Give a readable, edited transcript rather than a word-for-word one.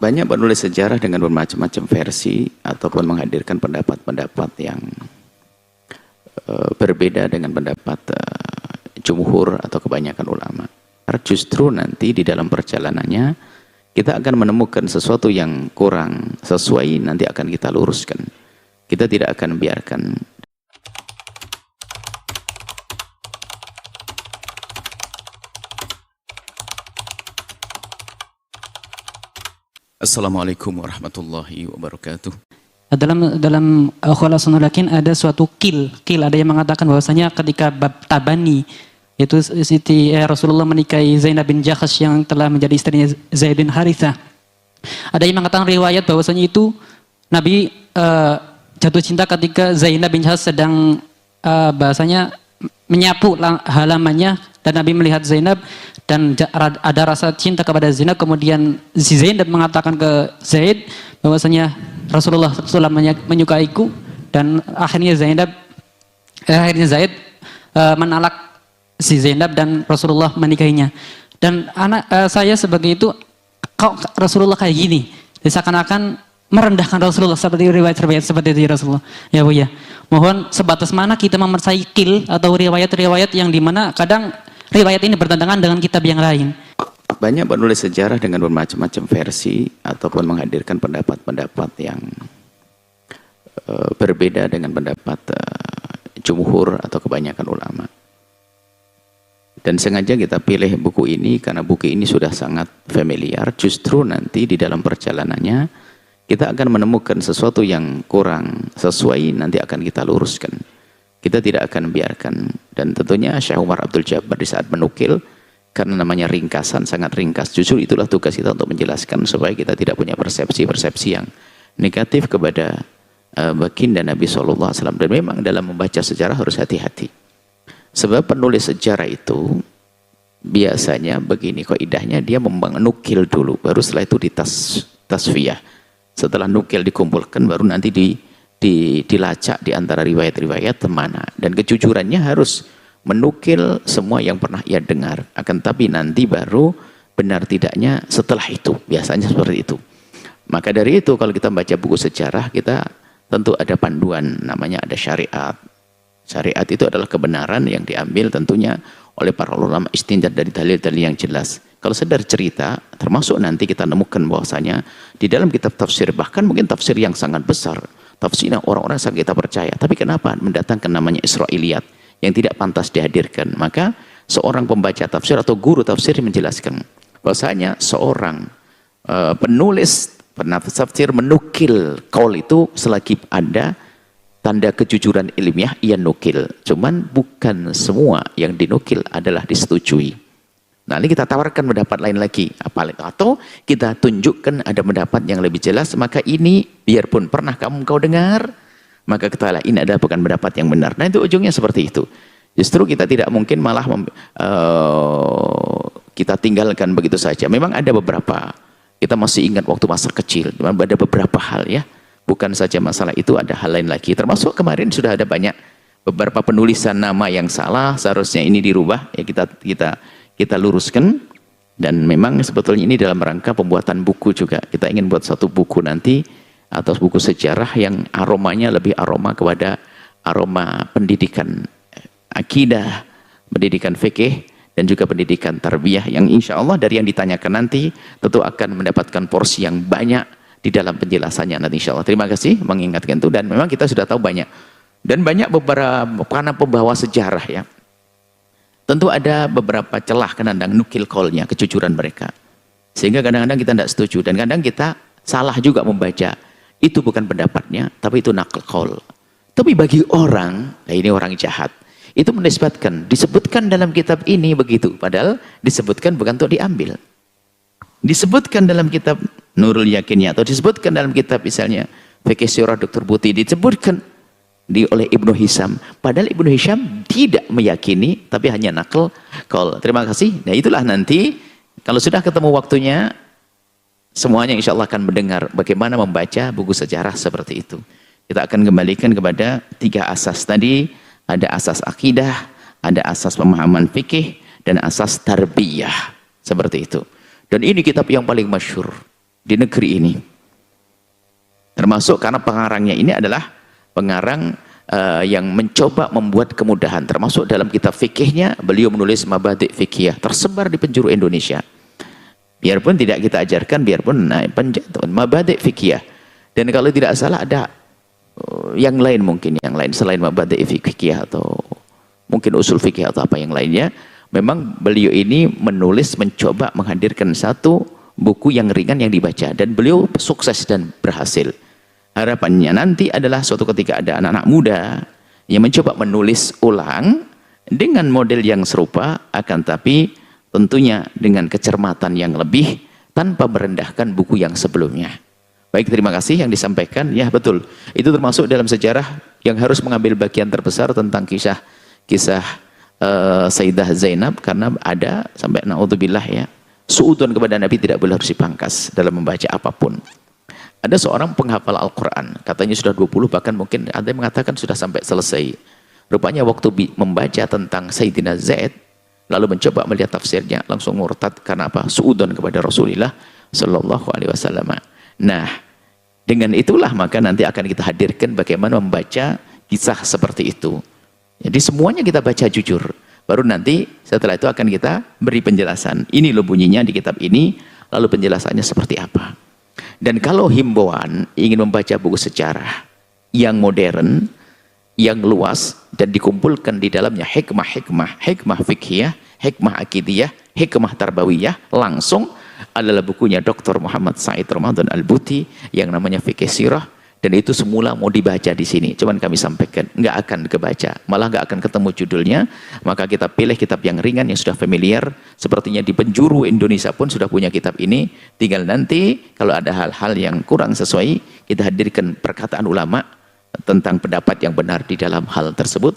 Banyak penulis sejarah dengan bermacam-macam versi ataupun menghadirkan pendapat-pendapat yang berbeda dengan pendapat jumhur atau kebanyakan ulama. Justru nanti di dalam perjalanannya kita akan menemukan sesuatu yang kurang sesuai, nanti akan kita luruskan. Kita tidak akan biarkan. Assalamualaikum warahmatullahi wabarakatuh. Dalam Khulasatul Lakin ada suatu kil ada yang mengatakan bahwasanya ketika bab tabani, yaitu Rasulullah menikahi Zainab bin Jahsy yang telah menjadi istrinya Zaid bin Harithah. Ada yang mengatakan riwayat bahwasanya itu Nabi jatuh cinta ketika Zainab bin Jahsy sedang bahasanya menyapu halamannya, dan Nabi melihat Zainab dan ada rasa cinta kepada Zainab. Kemudian si Zainab mengatakan ke Zaid bahwasanya Rasulullah SAW menyukaiku, dan akhirnya Zaid menalak si Zainab dan Rasulullah menikahinya. Dan saya sebagai itu, kok Rasulullah kayak gini, seakan-akan merendahkan Rasulullah seperti riwayat-riwayat seperti itu ya Rasulullah. Ya Bu ya. Mohon sebatas mana kita memercayai kil atau riwayat-riwayat yang dimana kadang riwayat ini bertentangan dengan kitab yang lain. Banyak penulis sejarah dengan bermacam-macam versi ataupun menghadirkan pendapat-pendapat yang berbeda dengan pendapat jumhur atau kebanyakan ulama. Dan sengaja kita pilih buku ini karena buku ini sudah sangat familiar. Justru nanti di dalam perjalanannya kita akan menemukan sesuatu yang kurang sesuai, nanti akan kita luruskan. Kita tidak akan biarkan. Dan tentunya Syekh Umar Abdul Jabbar di saat menukil, karena namanya ringkasan, sangat ringkas, justru itulah tugas kita untuk menjelaskan supaya kita tidak punya persepsi-persepsi yang negatif kepada baginda Nabi SAW. Dan memang dalam membaca sejarah harus hati-hati. Sebab penulis sejarah itu biasanya begini kaidahnya, dia menukil dulu, baru setelah itu tasfiyah. Setelah nukil dikumpulkan, baru nanti dilacak di antara riwayat-riwayat mana. Dan kejujurannya harus menukil semua yang pernah ia dengar. Akan tapi nanti baru benar tidaknya setelah itu. Biasanya seperti itu. Maka dari itu kalau kita baca buku sejarah, kita tentu ada panduan, namanya ada syariat. Syariat itu adalah kebenaran yang diambil tentunya oleh para ulama istinjad dari dalil-dalil yang jelas. Kalau sekedar cerita, termasuk nanti kita nemukan bahwasanya di dalam kitab tafsir, bahkan mungkin tafsir yang sangat besar, tafsirnya orang-orang sangat kita percaya, tapi kenapa mendatangkan namanya Israiliyat yang tidak pantas dihadirkan? Maka seorang pembaca tafsir atau guru tafsir menjelaskan bahwasanya seorang penulis tafsir menukil qaul itu selagi ada tanda kejujuran ilmiah, ia nukil. Cuman bukan semua yang dinukil adalah disetujui. Nah, ini kita tawarkan pendapat lain lagi. Atau kita tunjukkan ada pendapat yang lebih jelas, maka ini biarpun pernah kau dengar, maka ketahuilah ini adalah bukan pendapat yang benar. Nah, itu ujungnya seperti itu. Justru kita tidak mungkin malah kita tinggalkan begitu saja. Memang ada beberapa, kita masih ingat waktu masa kecil, ada beberapa hal ya. Bukan saja masalah itu, ada hal lain lagi. Termasuk kemarin sudah ada banyak beberapa penulisan nama yang salah, seharusnya ini dirubah. Ya kita luruskan. Dan memang sebetulnya ini dalam rangka pembuatan buku juga. Kita ingin buat satu buku nanti atau buku sejarah yang aromanya lebih aroma kepada aroma pendidikan akidah, pendidikan fikih, dan juga pendidikan tarbiyah yang insya Allah dari yang ditanyakan nanti tentu akan mendapatkan porsi yang banyak di dalam penjelasannya nanti insya Allah. Terima kasih mengingatkan itu. Dan memang kita sudah tahu banyak. Dan banyak beberapa karena pembawa sejarah ya. Tentu ada beberapa celah kadang nukil qaulnya, kejujuran mereka. Sehingga kadang-kadang kita tidak setuju. Dan kadang kita salah juga membaca. Itu bukan pendapatnya, tapi itu nakal qaul. Tapi bagi orang, nah ini orang jahat, itu menisbatkan, disebutkan dalam kitab ini begitu. Padahal disebutkan bukan untuk diambil. Disebutkan dalam kitab Nurul Yakinnya, atau disebutkan dalam kitab misalnya Fikih Sirah Dr. Buti, disebutkan oleh Ibnu Hisham, padahal Ibnu Hisham tidak meyakini, tapi hanya nakal qaul. Terima kasih. Nah, itulah nanti kalau sudah ketemu waktunya semuanya insya Allah akan mendengar bagaimana membaca buku sejarah seperti itu. Kita akan kembalikan kepada 3 asas tadi. Ada asas akidah, ada asas pemahaman fikih, dan asas tarbiyah. Seperti itu. Dan ini kitab yang paling masyhur. di negeri ini. Termasuk karena pengarangnya ini adalah pengarang yang mencoba membuat kemudahan. Termasuk dalam kitab fikihnya, beliau menulis mabadi' fikih tersebar di penjuru Indonesia. Biarpun tidak kita ajarkan, biarpun penjatuhan mabadi' fikih. Dan kalau tidak salah ada yang lain, mungkin yang lain selain mabadi' fikih atau mungkin usul fikih atau apa yang lainnya. Memang beliau ini menulis, mencoba menghadirkan satu buku yang ringan yang dibaca, dan beliau sukses dan berhasil. Harapannya nanti adalah suatu ketika ada anak-anak muda yang mencoba menulis ulang dengan model yang serupa, akan tapi tentunya dengan kecermatan yang lebih tanpa merendahkan buku yang sebelumnya. Baik, terima kasih yang disampaikan. Ya betul, itu termasuk dalam sejarah yang harus mengambil bagian terbesar tentang kisah Sayyidah Zainab, karena ada sampai naudzubillah ya, suudon kepada Nabi tidak boleh harus dipangkas dalam membaca apapun. Ada seorang penghafal Al-Quran, katanya sudah 20, bahkan mungkin ada yang mengatakan sudah sampai selesai. Rupanya waktu membaca tentang Sayyidina Zaid, lalu mencoba melihat tafsirnya, langsung murtad. Karena apa? Suudon kepada Rasulullah Sallallahu Alaihi Wasallam. Nah, dengan itulah maka nanti akan kita hadirkan bagaimana membaca kisah seperti itu. Jadi semuanya kita baca jujur. Baru nanti setelah itu akan kita beri penjelasan. Ini loh bunyinya di kitab ini, lalu penjelasannya seperti apa. Dan kalau himbauan ingin membaca buku sejarah yang modern, yang luas, dan dikumpulkan di dalamnya hikmah fikih, hikmah akidiyah, hikmah tarbawiyah, langsung adalah bukunya Dr. Muhammad Said Ramadan Al-Buti yang namanya Fikih Sirah. Dan itu semula mau dibaca di sini, cuman kami sampaikan nggak akan kebaca, malah nggak akan ketemu judulnya. Maka kita pilih kitab yang ringan, yang sudah familiar. Sepertinya di penjuru Indonesia pun sudah punya kitab ini. Tinggal nanti kalau ada hal-hal yang kurang sesuai, kita hadirkan perkataan ulama tentang pendapat yang benar di dalam hal tersebut.